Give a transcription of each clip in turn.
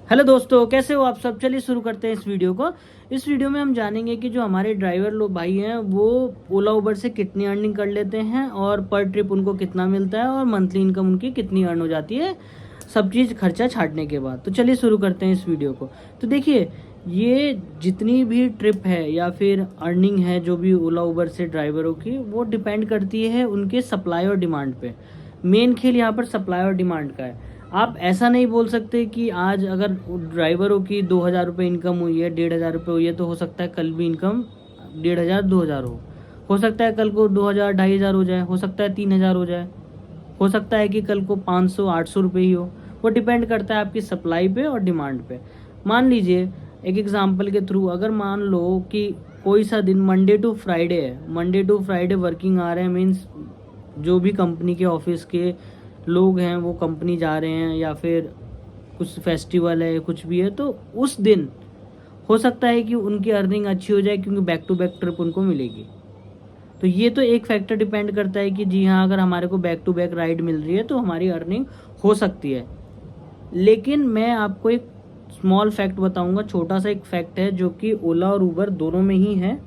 Hello दोस्तों, कैसे हो आप सब। चलिए शुरू करते हैं इस वीडियो को। इस वीडियो में हम जानेंगे कि जो हमारे ड्राइवर लोग भाई हैं वो ओला उबर से कितनी अर्निंग कर लेते हैं और पर ट्रिप उनको कितना मिलता है और मंथली इनकम उनकी कितनी अर्न हो जाती है, सब चीज़ खर्चा छाटने के बाद। तो चलिए शुरू करते हैं इस वीडियो को। तो देखिए, ये जितनी भी ट्रिप है या फिर अर्निंग है जो भी ओला उबर से ड्राइवरों की, वो डिपेंड करती है उनके सप्लाई और डिमांड पे। मेन खेल यहाँ पर सप्लाई और डिमांड का है। आप ऐसा नहीं बोल सकते कि आज अगर ड्राइवरों की 2,000 रुपये इनकम हुई है, 1,500 हुई है, तो हो सकता है कल भी इनकम 1,500 2,000 हो सकता है कल को 2,000 2,500 हो जाए, हो सकता है 3,000 हो जाए, हो सकता है कि कल को 500 800 रुपये ही हो। वो डिपेंड करता है आपकी सप्लाई पे और डिमांड पे। मान लीजिए एक एग्जांपल के थ्रू, अगर मान लो कि कोई सा दिन मंडे टू फ्राइडे है, मंडे टू फ्राइडे वर्किंग आ रहे हैं, मीन्स जो भी कंपनी के ऑफिस के लोग हैं वो कंपनी जा रहे हैं या फिर कुछ फेस्टिवल है, कुछ भी है, तो उस दिन हो सकता है कि उनकी अर्निंग अच्छी हो जाए क्योंकि बैक टू बैक ट्रिप उनको मिलेगी। तो ये तो एक फैक्टर डिपेंड करता है कि जी हाँ, अगर हमारे को बैक टू बैक राइड मिल रही है तो हमारी अर्निंग हो सकती है। लेकिन मैं आपको एक स्मॉल फैक्ट बताऊंगा, छोटा सा एक फैक्ट है जो कि ओला और उबर दोनों में ही है।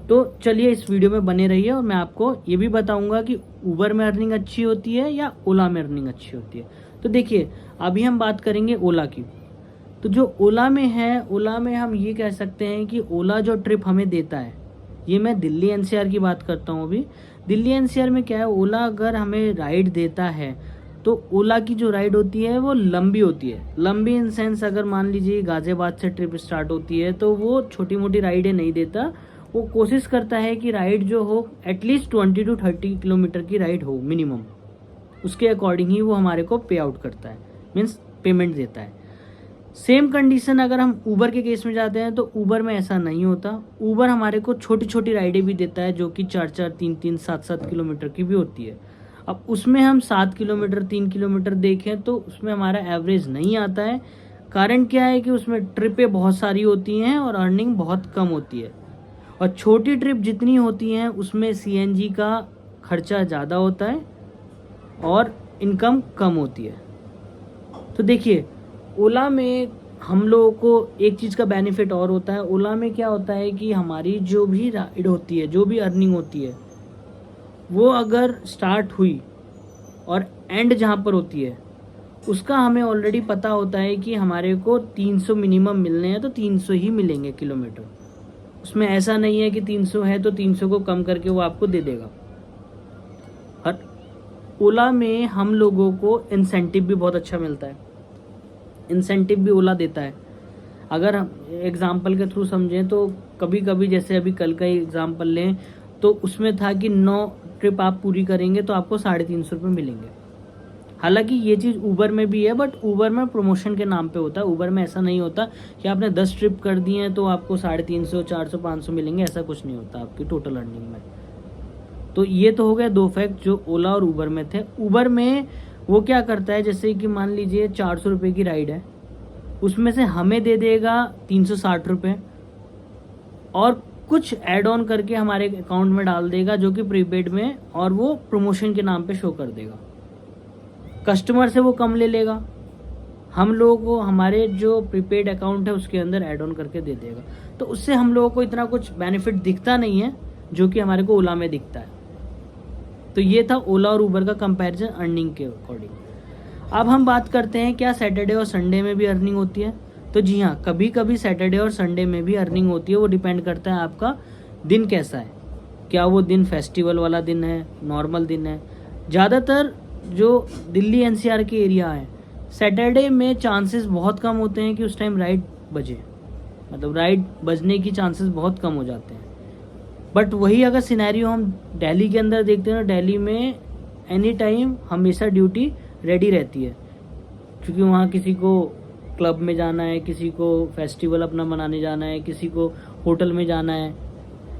तो चलिए इस वीडियो में बने रहिए और मैं आपको ये भी बताऊंगा कि उबर में अर्निंग अच्छी होती है या ओला में अर्निंग अच्छी होती है। तो देखिए, अभी हम बात करेंगे ओला की। तो जो ओला में है, ओला में हम ये कह सकते हैं कि ओला जो ट्रिप हमें देता है, ये मैं दिल्ली एनसीआर की बात करता हूँ अभी। दिल्ली एनसीआर में क्या है, ओला अगर हमें राइड देता है तो ओला की जो राइड होती है वो लंबी होती है। लंबी इन सेंस, अगर मान लीजिए गाजियाबाद से ट्रिप स्टार्ट होती है तो वो छोटी मोटी राइडें नहीं देता। वो कोशिश करता है कि राइड जो हो एटलीस्ट 20 to 30 किलोमीटर की राइड हो मिनिमम। उसके अकॉर्डिंग ही वो हमारे को पे आउट करता है, मीन्स पेमेंट देता है। सेम कंडीशन अगर हम ऊबर के केस में जाते हैं तो ऊबर में ऐसा नहीं होता। ऊबर हमारे को छोटी छोटी राइडें भी देता है जो कि 4-4 3-3 7-7 किलोमीटर की भी होती है। अब उसमें हम 7 किलोमीटर 3 किलोमीटर देखें तो उसमें हमारा एवरेज नहीं आता है। कारण क्या है कि उसमें ट्रिपें बहुत सारी होती हैं और अर्निंग बहुत कम होती है। और छोटी ट्रिप जितनी होती हैं उसमें सीएनजी का खर्चा ज़्यादा होता है और इनकम कम होती है। तो देखिए, ओला में हम लोगों को एक चीज़ का बेनिफिट और होता है। ओला में क्या होता है कि हमारी जो भी राइड होती है, जो भी अर्निंग होती है, वो अगर स्टार्ट हुई और एंड जहाँ पर होती है उसका हमें ऑलरेडी पता होता है कि हमारे को 300 मिनिमम मिलने हैं तो 300 ही मिलेंगे किलोमीटर। उसमें ऐसा नहीं है कि 300 है तो 300 को कम करके वो आपको दे देगा। और ओला में हम लोगों को इंसेंटिव भी बहुत अच्छा मिलता है। इंसेंटिव भी ओला देता है। अगर हम एग्जाम्पल के थ्रू समझें तो कभी कभी, जैसे अभी कल का ही एग्जाम्पल लें, तो उसमें था कि 9 ट्रिप आप पूरी करेंगे तो आपको 350 रुपये मिलेंगे। हालांकि ये चीज़ ऊबर में भी है, बट ऊबर में प्रमोशन के नाम पे होता है। ऊबर में ऐसा नहीं होता कि आपने 10 ट्रिप कर दी हैं तो आपको 350 400 500 मिलेंगे, ऐसा कुछ नहीं होता आपकी टोटल अर्निंग में। तो ये तो हो गया दो फैक्ट जो ओला और ऊबर में थे। ऊबर में वो क्या करता है, जैसे कि मान लीजिए 400 रुपये की राइड है, उसमें से हमें दे देगा 360 रुपये और कुछ ऐड ऑन करके हमारे अकाउंट में डाल देगा जो कि प्रीपेड में, और वो प्रमोशन के नाम पे शो कर देगा। कस्टमर से वो कम ले लेगा, हम लोगों को हमारे जो प्रीपेड अकाउंट है उसके अंदर ऐड ऑन करके दे देगा। तो उससे हम लोगों को इतना कुछ बेनिफिट दिखता नहीं है जो कि हमारे को ओला में दिखता है। तो ये था ओला और ऊबर का कंपैरिजन अर्निंग के अकॉर्डिंग। अब हम बात करते हैं क्या सैटरडे और संडे में भी अर्निंग होती है। तो जी हाँ, कभी कभी सैटरडे और संडे में भी अर्निंग होती है। वो डिपेंड करता है आपका दिन कैसा है, क्या वो दिन फेस्टिवल वाला दिन है, नॉर्मल दिन है। ज़्यादातर जो दिल्ली एनसीआर के एरिया है, सैटरडे में चांसेस बहुत कम होते हैं कि उस टाइम राइड बजे, मतलब राइड बजने की चांसेस बहुत कम हो जाते हैं। बट वही अगर सिनेरियो हम दिल्ली के अंदर देखते हैं, दिल्ली में एनी टाइम हमेशा ड्यूटी रेडी रहती है, क्योंकि वहाँ किसी को क्लब में जाना है, किसी को फेस्टिवल अपना मनाने जाना है, किसी को होटल में जाना है,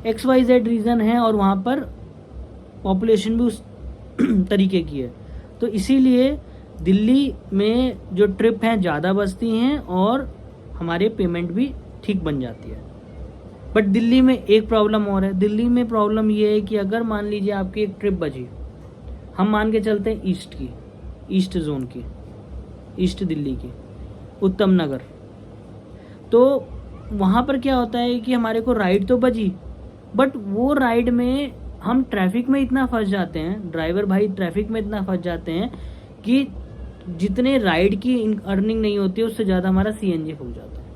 XYZ रीज़न है, और वहाँ पर पॉपुलेशन भी उस तरीके की है। तो इसीलिए दिल्ली में जो ट्रिप हैं ज़्यादा बचती हैं और हमारे पेमेंट भी ठीक बन जाती है। बट दिल्ली में एक प्रॉब्लम और है। दिल्ली में प्रॉब्लम ये है कि अगर मान लीजिए आपकी एक ट्रिप बची, हम मान के चलते हैं ईस्ट की, ईस्ट जोन की, ईस्ट दिल्ली की, उत्तम नगर। तो वहाँ पर क्या होता है कि हमारे को राइड तो बची, बट वो राइड में हम ट्रैफिक में इतना फंस जाते हैं, ड्राइवर भाई ट्रैफिक में इतना फंस जाते हैं कि जितने राइड की अर्निंग नहीं होती है उससे ज़्यादा हमारा सीएनजी हो जाता है।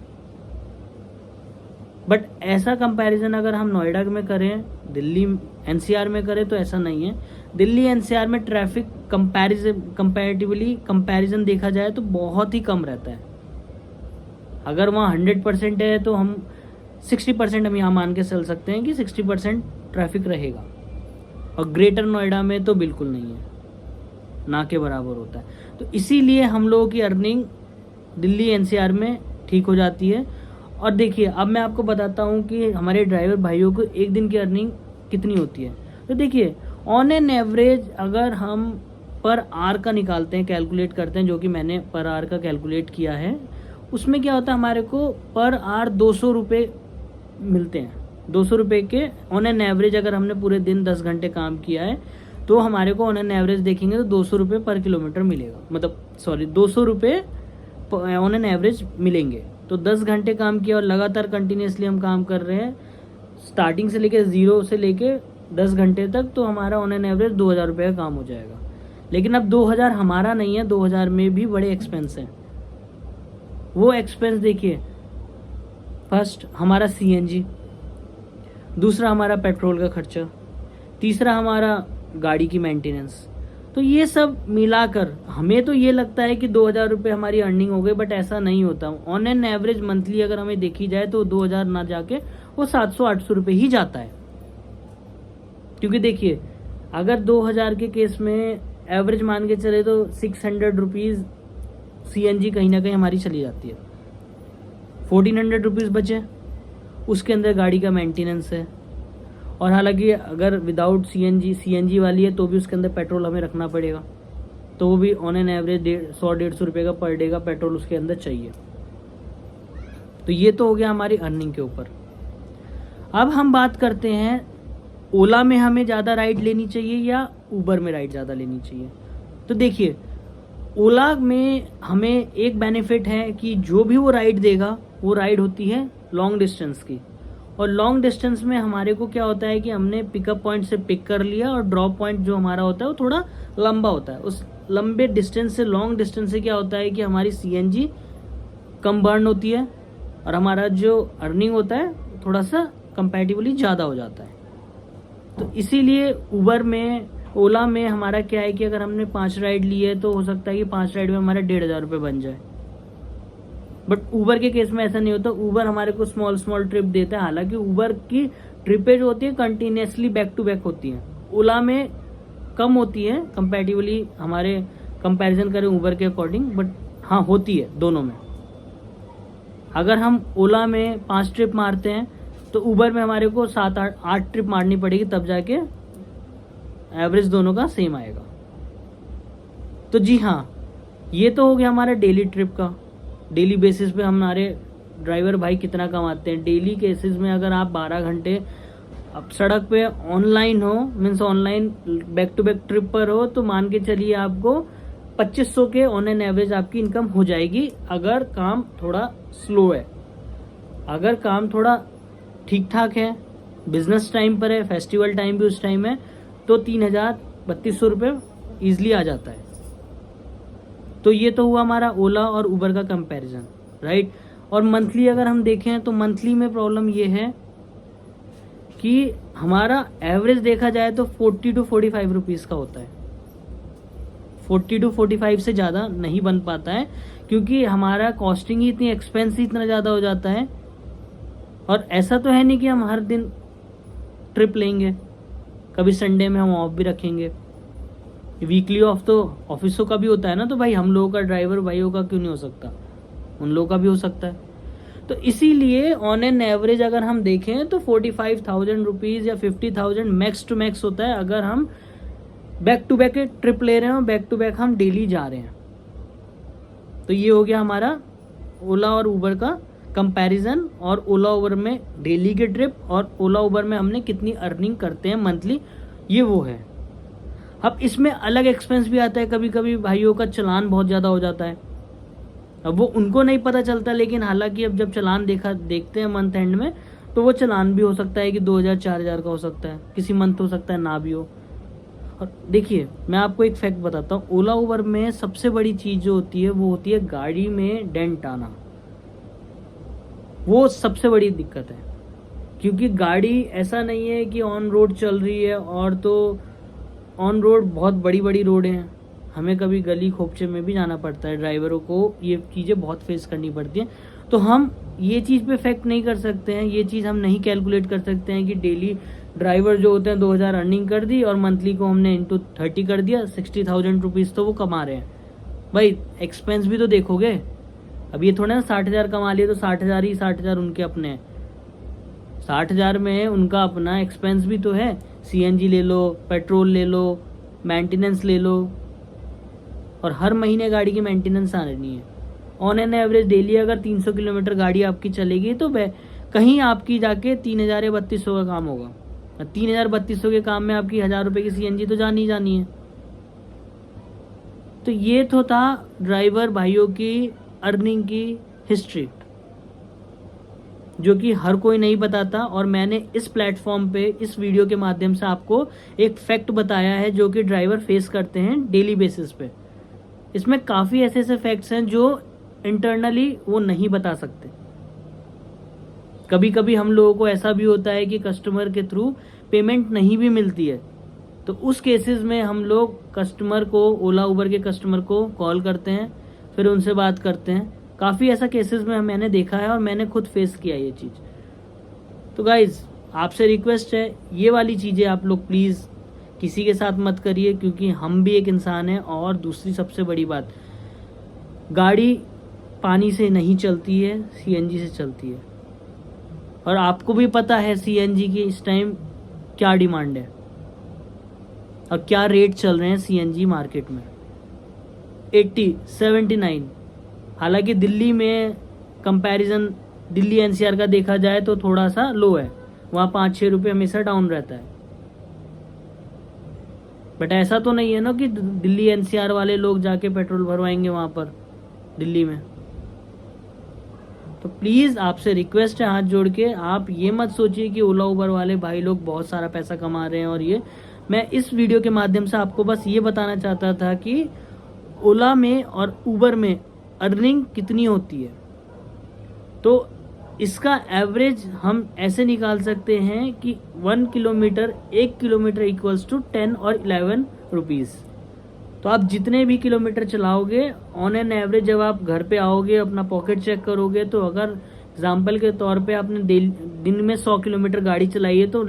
बट ऐसा कंपैरिजन अगर हम नोएडा में करें, दिल्ली एनसीआर में करें तो ऐसा नहीं है। दिल्ली एनसीआर में ट्रैफिक कंपैरिजन देखा जाए तो बहुत ही कम रहता है। अगर वहाँ 100% है तो हम 60% हम यहाँ मान के चल सकते हैं कि 60% ट्रैफिक रहेगा, और ग्रेटर नोएडा में तो बिल्कुल नहीं है, ना के बराबर होता है। तो इसीलिए हम लोगों की अर्निंग दिल्ली एनसीआर में ठीक हो जाती है। और देखिए अब मैं आपको बताता हूँ कि हमारे ड्राइवर भाइयों को एक दिन की अर्निंग कितनी होती है। तो देखिए ऑन एन एवरेज अगर हम पर आवर का निकालते हैं, कैलकुलेट करते हैं, जो कि मैंने पर आवर का कैलकुलेट किया है, उसमें क्या होता है हमारे को पर आवर 200 रुपये मिलते हैं। 200 रुपये के ऑन एन एवरेज अगर हमने पूरे दिन 10 घंटे काम किया है तो हमारे को ऑन एन एवरेज देखेंगे तो 200 रुपये पर किलोमीटर मिलेगा, मतलब 200 रुपये ऑन एन एवरेज मिलेंगे। तो 10 घंटे काम किया और लगातार कंटिन्यूसली हम काम कर रहे हैं स्टार्टिंग से लेके 0 से लेके 10 घंटे तक, तो हमारा ऑन एन एवरेज 2000 रुपये का काम हो जाएगा। लेकिन अब 2000 हमारा नहीं है, 2000 में भी बड़े एक्सपेंस हैं। वो एक्सपेंस देखिए, फर्स्ट हमारा सीएनजी, दूसरा हमारा पेट्रोल का खर्चा, तीसरा हमारा गाड़ी की मेंटेनेंस। तो ये सब मिलाकर हमें तो ये लगता है कि 2000 रुपये हमारी अर्निंग हो गई, बट ऐसा नहीं होता। ऑन एन एवरेज मंथली अगर हमें देखी जाए तो 2000 ना जाके वो 700-800 रुपये ही जाता है। क्योंकि देखिए अगर 2000 के केस में एवरेज मान के चले तो 600 रुपीज़ सीएनजी कहीं ना कहीं हमारी चली जाती है। 1400 रुपीज़ बचे, उसके अंदर गाड़ी का मेंटेनेंस है, और हालांकि अगर विदाउट सीएनजी वाली है तो भी उसके अंदर पेट्रोल हमें रखना पड़ेगा, तो वो भी ऑन एन एवरेज 100-150 रुपये का पर डे का पेट्रोल उसके अंदर चाहिए। तो ये तो हो गया हमारी अर्निंग के ऊपर। अब हम बात करते हैं ओला में हमें ज़्यादा राइड लेनी चाहिए या ऊबर में राइड ज़्यादा लेनी चाहिए। तो देखिए ओला में हमें एक बेनिफिट है कि जो भी वो राइड देगा वो राइड होती है लॉन्ग डिस्टेंस की, और लॉन्ग डिस्टेंस में हमारे को क्या होता है कि हमने पिकअप पॉइंट से पिक कर लिया और ड्रॉप पॉइंट जो हमारा होता है वो थोड़ा लंबा होता है। उस लंबे डिस्टेंस से, लॉन्ग डिस्टेंस से क्या होता है कि हमारी सीएनजी कम बर्न होती है और हमारा जो अर्निंग होता है थोड़ा सा कंपैरेटिवली ज़्यादा हो जाता है। तो इसीलिए ऊबर में, ओला में हमारा क्या है कि अगर हमने 5 राइड ली है तो हो सकता है कि 5 राइड में हमारा 1500 रुपये बन जाए। बट ऊबर के केस में ऐसा नहीं होता। ऊबर हमारे को स्मॉल ट्रिप देता है। हालांकि ऊबर की ट्रिपें जो होती है कंटिन्यूसली बैक टू बैक होती हैं, ओला में कम होती है कंपैरेटिवली, हमारे कंपैरिजन करें ऊबर के अकॉर्डिंग, बट हाँ होती है दोनों में। अगर हम ओला में 5 ट्रिप मारते हैं तो ऊबर में हमारे को 7-8 ट्रिप मारनी पड़ेगी, तब जाके एवरेज दोनों का सेम आएगा। तो जी हाँ, ये तो हो गया हमारा डेली ट्रिप का। डेली बेसिस पे हमारे ड्राइवर भाई कितना कमाते हैं। डेली केसेस में अगर आप 12 घंटे अब सड़क पे ऑनलाइन हो, means online back to back trip पर हो, तो मान के चलिए आपको 2500 के ऑन एन एवरेज आपकी इनकम हो जाएगी अगर काम थोड़ा स्लो है। अगर काम थोड़ा ठीक ठाक है, बिजनेस टाइम पर है, फेस्टिवल टाइम भी उस टाइम है, तो 3000-3200 रुपये ईजिली आ जाता है। तो ये तो हुआ हमारा ओला और उबर का कंपैरिजन, राइट। और मंथली अगर हम देखें तो मंथली में प्रॉब्लम ये है कि हमारा एवरेज देखा जाए तो 40-45 रुपीज़ का होता है। 40-45 से ज़्यादा नहीं बन पाता है, क्योंकि हमारा कॉस्टिंग ही इतनी, एक्सपेंस ही इतना ज़्यादा हो जाता है। और ऐसा तो है नहीं कि हम हर दिन ट्रिप लेंगे, कभी संडे में हम ऑफ भी रखेंगे। वीकली ऑफ तो ऑफिसों का भी होता है ना, तो भाई हम लोगों का, ड्राइवर भाइयों का क्यों नहीं हो सकता, उन लोगों का भी हो सकता है। तो इसीलिए ऑन एन एवरेज अगर हम देखें तो 45,000 रुपीज़ या 50,000 मैक्स टू मैक्स होता है अगर हम बैक टू बैक ट्रिप ले रहे हैं और बैक टू बैक हम डेली जा रहे हैं। तो ये हो गया हमारा ओला और उबर का कंपैरिजन, और ओला उबर में डेली के ट्रिप और ओला उबर में हमने कितनी अर्निंग करते हैं मंथली, ये वो है। अब इसमें अलग एक्सपेंस भी आता है, कभी कभी भाइयों का चलान बहुत ज़्यादा हो जाता है। अब वो उनको नहीं पता चलता, लेकिन हालांकि अब जब चालान देखते हैं मंथ एंड में, तो वो चालान भी हो सकता है कि 2000-4000 का हो सकता है, किसी मंथ हो सकता है ना भी हो। और देखिए मैं आपको एक फैक्ट बताता हूँ, ओला उबर में सबसे बड़ी चीज़ जो होती है वो होती है गाड़ी में डेंट आना। वो सबसे बड़ी दिक्कत है, क्योंकि गाड़ी ऐसा नहीं है कि ऑन रोड चल रही है, और तो ऑन रोड बहुत बड़ी बड़ी रोड हैं, हमें कभी गली खोपचे में भी जाना पड़ता है, ड्राइवरों को ये चीज़ें बहुत फेस करनी पड़ती हैं। तो हम ये चीज़ पे इफेक्ट नहीं कर सकते हैं, ये चीज़ हम नहीं कैलकुलेट कर सकते हैं कि डेली ड्राइवर जो होते हैं 2000 अर्निंग कर दी और मंथली को हमने इंटू 30 कर दिया, 60,000 रुपीज़ तो वो कमा रहे हैं। भाई एक्सपेंस भी तो देखोगे, अब ये थोड़ा ना 60,000 कमा लिए तो 60,000 ही 60,000 उनके अपने हैं, 60,000 में उनका अपना एक्सपेंस भी तो है। सीएनजी ले लो, पेट्रोल ले लो, मेंटेनेंस ले लो, और हर महीने गाड़ी की मेंटेनेंस आनी है। ऑन एन एवरेज डेली अगर 300 किलोमीटर गाड़ी आपकी चलेगी तो कहीं आपकी जाके 3,000 या 3,200 का काम होगा, 3,000-3,200 के काम में आपकी 1,000 रुपये की सीएनजी तो जानी है। तो ये तो था ड्राइवर भाइयों की अर्निंग की हिस्ट्री, जो कि हर कोई नहीं बताता, और मैंने इस प्लेटफॉर्म पे इस वीडियो के माध्यम से आपको एक फैक्ट बताया है जो कि ड्राइवर फेस करते हैं डेली बेसिस पे। इसमें काफ़ी ऐसे फैक्ट्स हैं जो इंटरनली वो नहीं बता सकते। कभी कभी हम लोगों को ऐसा भी होता है कि कस्टमर के थ्रू पेमेंट नहीं भी मिलती है, तो उस केसेस में हम लोग कस्टमर को, ओला उबर के कस्टमर को कॉल करते हैं, फिर उनसे बात करते हैं। काफ़ी ऐसा केसेस में मैंने देखा है और मैंने खुद फेस किया ये चीज़। तो गाइज आपसे रिक्वेस्ट है, ये वाली चीज़ें आप लोग प्लीज़ किसी के साथ मत करिए, क्योंकि हम भी एक इंसान हैं। और दूसरी सबसे बड़ी बात, गाड़ी पानी से नहीं चलती है, सीएनजी से चलती है, और आपको भी पता है सीएनजी की इस टाइम क्या डिमांड है और क्या रेट चल रहे हैं सीएनजी मार्केट में। 80, 79। हालांकि दिल्ली में कंपैरिजन दिल्ली एनसीआर का देखा जाए तो थोड़ा सा लो है, वहाँ 5-6 रुपये हमेशा डाउन रहता है। बट ऐसा तो नहीं है ना कि दिल्ली एनसीआर वाले लोग जाके पेट्रोल भरवाएंगे वहाँ पर दिल्ली में। तो प्लीज़ आपसे रिक्वेस्ट है हाथ जोड़ के, आप ये मत सोचिए कि ओला उबर वाले भाई लोग बहुत सारा पैसा कमा रहे हैं। और ये मैं इस वीडियो के माध्यम से आपको बस ये बताना चाहता था कि ओला में और उबर में अर्निंग कितनी होती है। तो इसका एवरेज हम ऐसे निकाल सकते हैं कि 1 किलोमीटर इक्वल्स टू 10 और 11 रुपीज़। तो आप जितने भी किलोमीटर चलाओगे, ऑन एन एवरेज जब आप घर पे आओगे, अपना पॉकेट चेक करोगे, तो अगर एग्जाम्पल के तौर पे आपने दिन में 100 किलोमीटर गाड़ी चलाई है, तो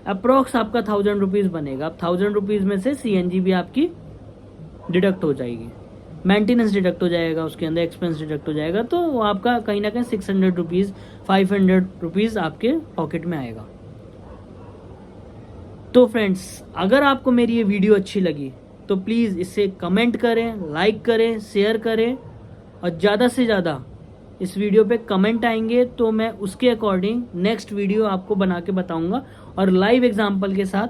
अप्रोक्स आपका 1,000 रुपीज़ बनेगा। अब 1,000 रुपीज़ में से सीएनजी भी आपकी डिडक्ट हो जाएगी, मेंटेनेंस डिडक्ट हो जाएगा, उसके अंदर एक्सपेंस डिडक्ट हो जाएगा, तो वो आपका कहीं ना कहीं 600 रुपीज़ 500 रुपीज़ आपके पॉकेट में आएगा। तो फ्रेंड्स, अगर आपको मेरी ये वीडियो अच्छी लगी तो प्लीज़ इसे कमेंट करें, लाइक करें, शेयर करें, और ज़्यादा से ज़्यादा इस वीडियो पे कमेंट आएंगे तो मैं उसके अकॉर्डिंग नेक्स्ट वीडियो आपको बना के बताऊंगा, और लाइव एग्जांपल के साथ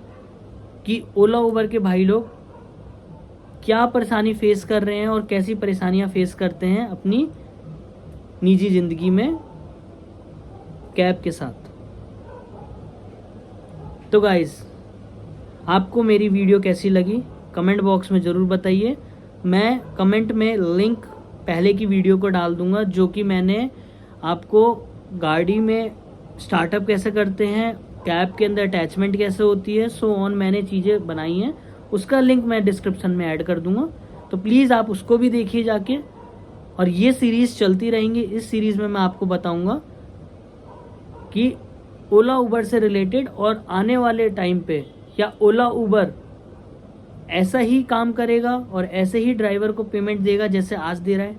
कि ओला उबर के भाई लोग क्या परेशानी फेस कर रहे हैं और कैसी परेशानियां फेस करते हैं अपनी निजी ज़िंदगी में कैब के साथ। तो गाइस, आपको मेरी वीडियो कैसी लगी कमेंट बॉक्स में ज़रूर बताइए। मैं कमेंट में लिंक पहले की वीडियो को डाल दूंगा, जो कि मैंने आपको गाड़ी में स्टार्टअप कैसे करते हैं, कैब के अंदर अटैचमेंट कैसे होती है, सो ऑन मैंने चीज़ें बनाई हैं, उसका लिंक मैं डिस्क्रिप्शन में ऐड कर दूंगा। तो प्लीज़ आप उसको भी देखिए जाके। और ये सीरीज़ चलती रहेंगी। इस सीरीज़ में मैं आपको बताऊंगा कि ओला उबर से रिलेटेड, और आने वाले टाइम पे या ओला उबर ऐसा ही काम करेगा और ऐसे ही ड्राइवर को पेमेंट देगा जैसे आज दे रहा है,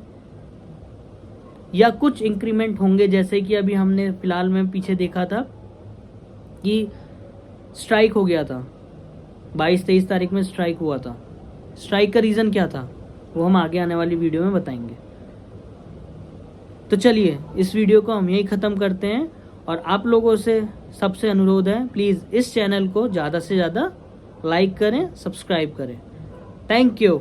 या कुछ इंक्रीमेंट होंगे, जैसे कि अभी हमने फिलहाल में पीछे देखा था कि स्ट्राइक हो गया था, 22-23 तारीख में स्ट्राइक हुआ था। स्ट्राइक का रीज़न क्या था वो हम आगे आने वाली वीडियो में बताएंगे। तो चलिए इस वीडियो को हम यही ख़त्म करते हैं, और आप लोगों से सबसे अनुरोध है, प्लीज़ इस चैनल को ज़्यादा से ज़्यादा लाइक करें, सब्सक्राइब करें। Thank you.